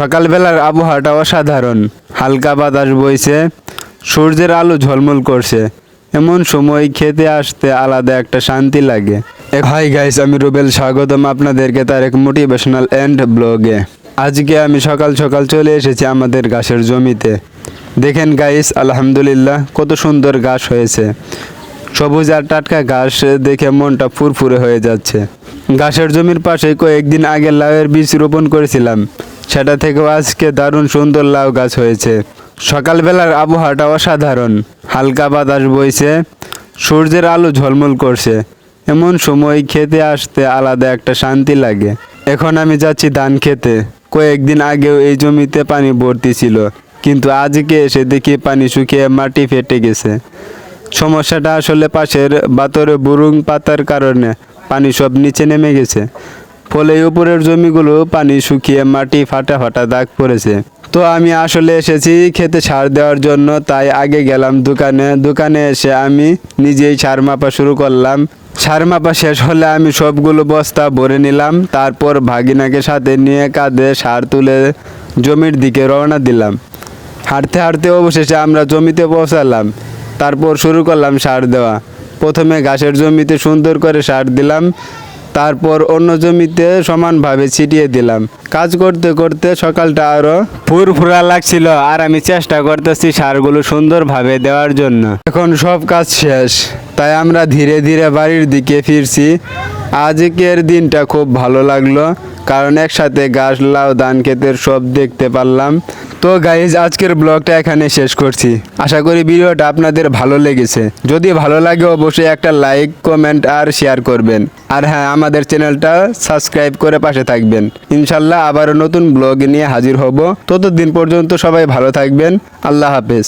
সকালবেলার আবহাওয়াটা অসাধারণ। হালকা বাতাস বইছে, সূর্যের আলো ঝলমল করছে। এমন সময় খেতে আসতে আলাদা একটা শান্তি লাগে। হাই গাইস, আমি রুবেল, স্বাগতম আপনাদেরকে তার এক মোটিভেশনাল এন্ড ব্লগে। আজকে আমি সকাল সকাল চলে এসেছি আমাদের ঘাসের জমিতে। দেখেন গাইস, আলহামদুলিল্লাহ কত সুন্দর ঘাস হয়েছে। সবুজ আর টাটকা ঘাস দেখে মনটা ফুরফুরে হয়ে যাচ্ছে। ঘাসের জমির পাশে কয়েকদিন আগে লাউয়ের বীজ রোপণ করেছিলাম, সেটা থেকেও আজকে দারুণ সুন্দর লাউ গাছ হয়েছে। সকালবেলার আবহাওয়াটা অসাধারণ। হালকা বাতাস বইছে, সূর্যের আলো ঝলমল করছে। এমন সময় খেতে আসতে আলাদা একটা শান্তি লাগে। এখন আমি যাচ্ছি ধান খেতে। কয়েকদিন আগেও এই জমিতে পানি ভর্তি ছিল, কিন্তু আজকে এসে দেখি পানি শুকিয়ে মাটি ফেটে গেছে। সমস্যাটা আসলে পাশের বাতরে বুরুং পাতার কারণে পানি সব নিচে নেমে গেছে, ফলে উপরের জমিগুলো পানি শুকিয়ে মাটি ফাটা ফাটা দাগ পড়েছে। তো আমি আসলে এসেছি খেতে সার দেওয়ার জন্য, তাই আগে গেলাম দোকানে এসে আমি নিজেই সার মাপা শুরু করলাম। সার মাপা শেষ হলে আমি সবগুলো বস্তা ভরে নিলাম। তারপর ভাগিনাকে সাথে নিয়ে কাঁধে সার তুলে জমির দিকে রওনা দিলাম। হাঁটতে হাঁটতে অবশেষে আমরা জমিতে পৌঁছালাম। তারপর শুরু করলাম সার দেওয়া। প্রথমে ঘাসের জমিতে সুন্দর করে সার দিলাম, তারপর অন্য জমিতে সমানভাবে ছিটিয়ে দিলাম। কাজ করতে করতে সকালটা আরও ফুরফুরা লাগছিল, আর আমি চেষ্টা করতেছি সারগুলো সুন্দরভাবে দেওয়ার জন্য। এখন সব কাজ শেষ, তাই আমরা ধীরে ধীরে বাড়ির দিকে ফিরছি। আজকের দিনটা খুব ভালো লাগলো, কারণ একসাথে ঘাস, লাউ, ধান ক্ষেতের সব দেখতে পারলাম। তো গাইজ, আজকের ব্লগটা এখানে শেষ করছি। আশা করি ভিডিওটা আপনাদের ভালো লেগেছে। যদি ভালো লাগে অবশ্যই একটা লাইক, কমেন্ট আর শেয়ার করবেন। আর হ্যাঁ, আমাদের চ্যানেলটা সাবস্ক্রাইব করে পাশে থাকবেন। ইনশাল্লাহ আবারও নতুন ব্লগ নিয়ে হাজির হব। ততদিন পর্যন্ত সবাই ভালো থাকবেন। আল্লাহ হাফেজ।